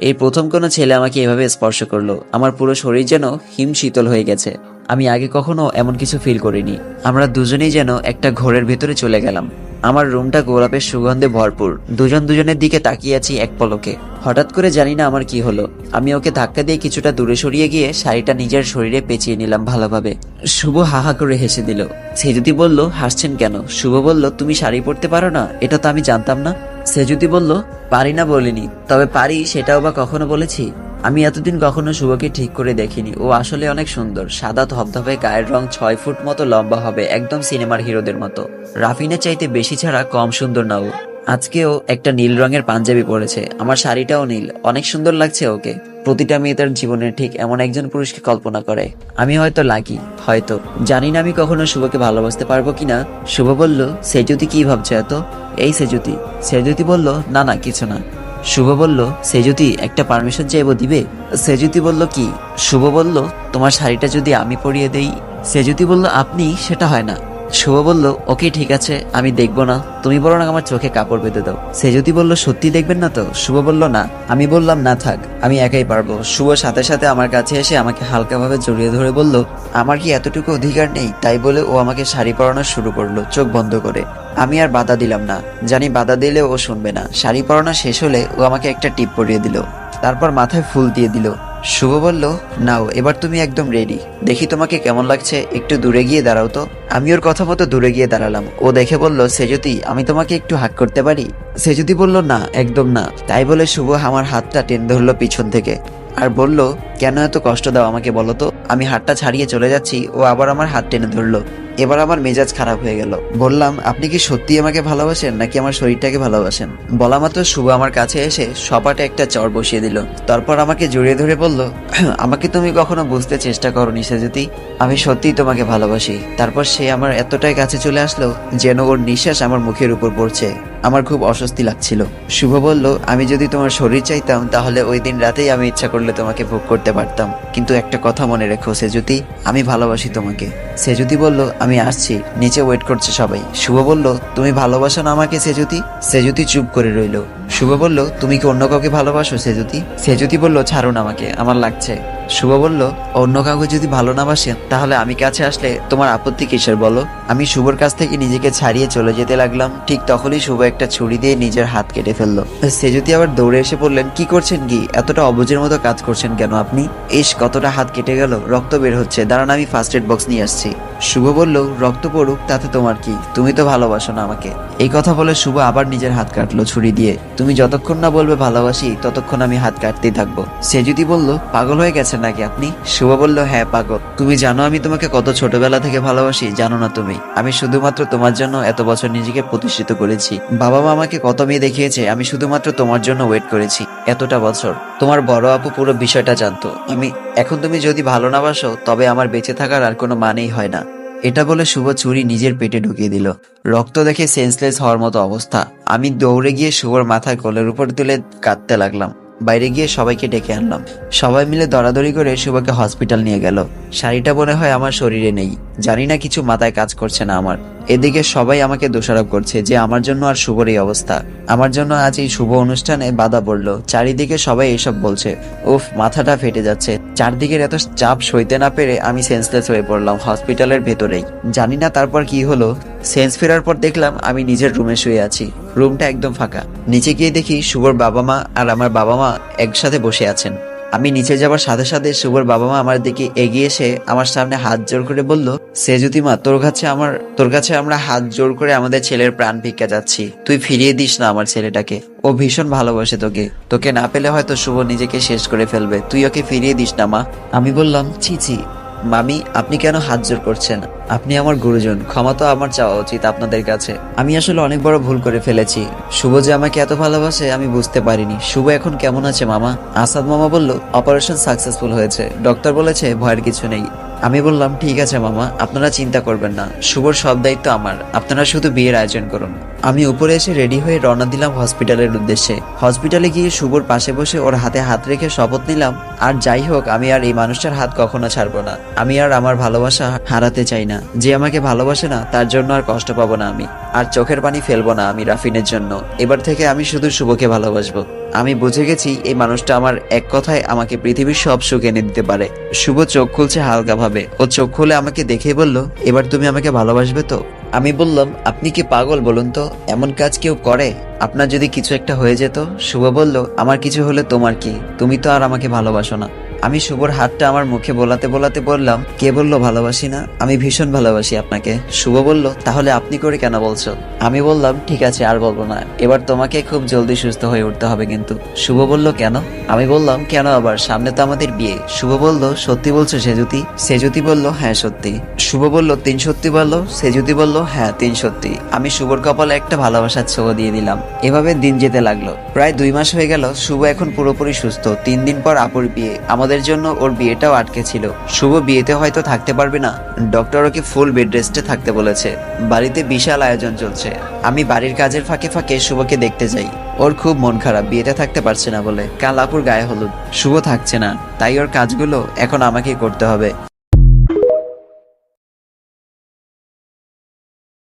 এই প্রথম কোনো ছেলে আমাকে এভাবে স্পর্শ করলো। আমার পুরো শরীর যেন হিম শীতল হয়ে গেছে। আমি আগে কখনো এমন কিছু ফিল করিনি। আমরা দুজনেই যেন একটা ঘোরের ভেতরে চলে গেলাম। আমার রুমটা গোলাপের সুগন্ধে ভরপুর। দুজন দুজনের দিকে তাকিয়ে আছি এক পলকে। হঠাৎ করে জানি না আমার কি হলো, আমি ওকে ধাক্কা দিয়ে কিছুটা দূরে সরিয়ে গিয়ে শাড়িটা নিজের শরীরে পেঁচিয়ে নিলাম ভালোভাবে। শুভ হাহা করে হেসে দিল। সে যদি বলল, হাসছেন কেন? শুভ বলল, তুমি শাড়ি পরতে পারো না? এটা তো আমি জানতাম না। সে যদি বলল, পারি না বলিনি, তবে পারি সেটাও বা কখনো বলেছি? আমি এতদিন কখনো শুভকে ঠিক করে দেখিনি। ও আসলে অনেক সুন্দর, সাদা ধবধবে, গায়ের রং 6 ফুট মতো লম্বা হবে, একদম সিনেমার হিরোদের মতো। রাফিনের চাইতে বেশি ছাড়া কম সুন্দর না ও। আজকেও একটা নীল রঙের পাঞ্জাবি পরেছে, আমার শাড়িটাও নীল, অনেক সুন্দর লাগছে ওকে। প্রতিটা মেয়ে তার জীবনে ঠিক এমন একজন পুরুষকে কল্পনা করে। আমি হয়তো লাকি, হয়তো জানি না আমি কখনো শুভকে ভালোবাসতে পারবো কিনা। শুভ বলল, সেজুতি কি ভাবছে এত? এই সেজুতি। সেজুতি বলল, না না কিছু না। শুভ বলল, সেজুতি একটা পারমিশন চাইবো, দিবে? সেজুতি বলল, কি? শুভ বলল, তোমার শাড়িটা যদি আমি পরিয়ে দেই। সেজুতি বলল, আপনি? সেটা হয় না। শুভ বলল, ওকে ঠিক আছে, আমি দেখবো না, তুমি বরং আমার চোখে কাপড় বেঁধে দাও। সেজুতি বলল, সত্যি দেখবেন না তো? শুভ বলল, না। আমি বললাম, না থাক, আমি একাই পারবো। শুভ সাথে সাথে আমার কাছে এসে আমাকে হালকাভাবে জড়িয়ে ধরে বলল, আমার কি এতটুকু অধিকার নেই? তাই বলে ও আমাকে শাড়ি পরানো শুরু করলো চোখ বন্ধ করে। আমি আর বাধা দিলাম না, জানি বাধা দিলে ও শুনবে না। শাড়ি পরানো শেষ হলে ও আমাকে একটা টিপ পরিয়ে দিল, তারপর মাথায় ফুল দিয়ে দিল। শুভ বলল, নাও এবার তুমি একদম রেডি, দেখি তোমাকে কেমন লাগছে, একটু দূরে গিয়ে দাঁড়াও তো। আমি ওর কথা মতো দূরে গিয়ে দাঁড়ালাম। ও দেখে বলল, সেজুতি আমি তোমাকে একটু হাগ করতে পারি? সেজুতি বলল, না একদম না। তাই বলে শুভ আমার হাতটা টেনে ধরলো পিছন থেকে আর বলল, কেন এত কষ্ট দাও আমাকে বলো তো? আমি হাতটা ছাড়িয়ে চলে যাচ্ছি, ও আবার আমার হাত টেনে ধরলো। এবার আমার মেজাজ খারাপ হয়ে গেল। বললাম, আপনি কি সত্যি আমাকে ভালোবাসেন নাকি আমার শরীরটাকে ভালোবাসেন? বলা মাত্র শুভ আমার কাছে এসে সপাটে একটা চড় বসিয়ে দিল। তারপর আমাকে জড়িয়ে ধরে বলল, আমাকে তুমি কখনো বুঝতে চেষ্টা করোনি সেজুতি, আমি সত্যিই তোমাকে ভালোবাসি। তারপর সে আমার এতটাই কাছে চলে আসলো যেন ওর নিঃশ্বাস আমার মুখের উপর পড়ছে। আমার খুব অস্বস্তি লাগছিল। শুভ বলল, আমি যদি তোমার শরীর চাইতাম তাহলে ওই দিন রাতেই আমি ইচ্ছা করলে তোমাকে ভোগ করতে পারতাম, কিন্তু একটা কথা মনে রেখো সেজুতি, আমি ভালোবাসি তোমাকে। সেজুতি বলল, আমি আসছি, নিচে ওয়েট করছে সবাই। শুভ বলল, তুমি ভালোবাসো না আমাকে সেজুতি? সেজুতি চুপ করে রইল। শুভ বলল, তুমি কি অন্য কাউকে ভালোবাসো সেজুতি? সেজুতি বলল, ছাড়ুন আমাকে, আমার লাগছে। শুভ বলল, অন্য কাউকে যদি ভালো না বাসেন তাহলে আমি কাছে আসলে তোমার আপত্তি কিসের বলো? আমি শুভর কাছ থেকে নিজেকে ছাড়িয়ে চলে যেতে লাগলাম। ঠিক তখনই শুভ একটা ছুরি দিয়ে নিজের হাত কেটে ফেললো। সেজুতি আবার দৌড়ে এসে বললেন, কি করছেন কি? এতটা অবুঝের মতো কাজ করছেন কেন আপনি? ইস, কতটা হাত কেটে গেল, রক্ত বের হচ্ছে, দাঁড়ান আমি ফার্স্ট এড বক্স নিয়ে আসছি। শুভ বলল, রক্ত পড়ুক তাতে তোমার কি, তুমি তো ভালোবাসো না আমাকে। এই কথা বলে শুভ আবার নিজের হাত কাটলো ছুরি দিয়ে। তুমি যতক্ষণ না বলবে ভালোবাসি ততক্ষণ আমি হাত কাটতেই থাকবো। সেজুতি বলল, পাগল হয়ে গেছেন নাকি আপনি? শুভ বলল, হ্যাঁ পাগল। তুমি জানো আমি তোমাকে কত ছোটবেলা থেকে ভালোবাসি? জানো না তুমি? আমি শুধুমাত্র তোমার জন্য এত বছর নিজেকে প্রতিষ্ঠিত করেছি। বাবা মা আমাকে কত মেয়ে দেখিয়েছে, আমি শুধুমাত্র তোমার জন্য ওয়েট করেছি এতটা বছর। তোমার বড় আপু পুরো বিষয়টা জানতো। এখন তুমি যদি ভালো না বাসো তবে আমার বেঁচে থাকার আর কোনো মানেই হয় না। এটা বলে শুভ ছুরি নিজের পেটে ঢুকিয়ে দিল। রক্ত দেখে সেন্সলেস হওয়ার মতো অবস্থা। আমি দৌড়ে গিয়ে শুভর মাথায় কোলের উপর তুলে কাঁদতে লাগলাম। বাইরে গিয়ে সবাইকে ডেকে আনলাম। সবাই মিলে দরাদরি করে শুভকে হসপিটাল নিয়ে গেল। শাড়িটা মনে হয় আমার শরীরে নেই, জানি না, কিছু মাথায় কাজ করছে না আমার। এদিকে সবাই আমাকে দোষারোপ করছে যে আমার জন্য আর শুভর এই অবস্থা, আমার জন্য আজ এই শুভ অনুষ্ঠানে বাধা পড়লো। চারিদিকে সবাই এসব বলছে। উফ, মাথাটা ফেটে যাচ্ছে। চারদিকের এত চাপ সইতে না পেরে আমি সেন্সলেস হয়ে পড়লাম হসপিটালের ভেতরেই। জানি না তারপর কি হলো। সেন্স ফেরার পর দেখলাম আমি নিজের রুমে শুয়ে আছি। রুমটা একদম ফাঁকা। নিচে গিয়ে দেখি শুভর বাবা মা আর আমার বাবা মা একসাথে বসে আছেন। আমি নিচে যাবার সাথে সাথে শুভর বাবা মা আমার দিকে এগিয়ে এসে আমার সামনে হাত জোর করে বলল, সেজুতি মা, তোর কাছে আমরা হাত জোর করে আমাদের ছেলের প্রাণ ভিক্ষা যাচ্ছি, তুই ফিরিয়ে দিস না আমার ছেলেটাকে। ও ভীষণ ভালোবাসে তোকে না পেলে হয়তো শুভ নিজেকে শেষ করে ফেলবে, তুই ওকে ফিরিয়ে দিস না মা। আমি বললাম, ছি ছি মামি, আপনি কেন হাত জোর করছেন? আপনি আমার গুরুজন, ক্ষমা তো আমার চাওয়া উচিত আপনাদের কাছে। আমি আসলে অনেক বড় ভুল করে ফেলেছি। শুভ যে আমাকে এত ভালোবাসে আমি বুঝতে পারিনি। শুভ এখন কেমন আছে মামা? আসাদ মামা বলল, অপারেশন সাকসেসফুল হয়েছে, ডক্টর বলেছে ভয়ের কিছু নেই। আমি বললাম, ঠিক আছে মামা, আপনারা চিন্তা করবেন না, শুভর সব দায়িত্ব আমার, আপনারা শুধু বিয়ের আয়োজন করুন। আমি উপরে এসে রেডি হয়ে রওনা দিলাম হসপিটালের উদ্দেশ্যে। হসপিটালে গিয়ে শুভর পাশে বসে ওর হাতে হাত রেখে শপথ নিলাম, আর যাই হোক আমি আর এই মানুষটার হাত কখনো ছাড়বো না। আমি আর আমার ভালোবাসা হারাতে চাই না। না। যে আমাকে ভালোবাসে না তার জন্য আর কষ্ট পাবো না আমি, আর চোখের পানি ফেলবো না আমি রাফিনের জন্য। এবার থেকে আমি শুধু শুভকে ভালোবাসবো। আমি বুঝে গেছি এই মানুষটা আমার এক কথায় আমাকে পৃথিবীর সব সুখ এনে দিতে পারে। শুভ চোখ খুলছে হালকা ভাবে। ও চোখ খুলে আমাকে দেখে বলল, এবার তুমি আমাকে ভালোবাসবে তো? আমি বললাম, আপনি কি পাগল বলুন তো? এমন কাজ কেউ করে? আপনার যদি কিছু একটা হয়ে যেত? শুভ বলল, আমার কিছু হলে তোমার কি? তুমি তো আর আমাকে ভালোবাসো না। আমি শুভর হাতটা আমার মুখে বোলাতে বোলাতে বললাম, কে বললো ভালোবাসি না? আমি ভীষণ ভালোবাসি আপনাকে। শুভ বলল, তাহলে আপনি করে কেন বলছো? আমি বললাম, ঠিক আছে আর বলবো না, এবার তোমাকে খুব জলদি সুস্থ হয়ে উঠতে হবে কিন্তু। শুভ বলল, কেন? আমি বললাম, কেন আবার? সামনে তো আমাদের বিয়ে। শুভ বলল, সত্যি বলছো সেজুতি? সেজুতি বলল, হ্যাঁ সত্যি। শুভ বলল, তিন সত্যি বললো? সেজুতি বলল, হ্যাঁ তিন সত্যি। আমি শুভর কপালে একটা ভালোবাসার ছোঁয়া দিয়ে দিলাম। এভাবে দিন যেতে লাগলো। প্রায় 2 মাস হয়ে গেল। শুভ এখন পুরোপুরি সুস্থ। 3 দিন পর আপুর বিয়ে। আমাদের জন্য ওর বিয়েটাও আটকে ছিল। শুভ বিয়েতে হয়তো থাকতে পারবে না, ডক্টর ওকে ফুল বেড রেস্টে থাকতে বলেছে। বাড়িতে বিশাল আয়োজন চলছে। আমি বাড়ির কাজের ফাঁকে ফাঁকে শুভকে দেখতে যাই। ওর খুব মন খারাপ, বিয়েতে থাকতে পারছে না বলে। কাল আপুর গায়ে হলুদ, শুভ থাকছে না, তাই ওর কাজগুলো এখন আমাকেই করতে হবে।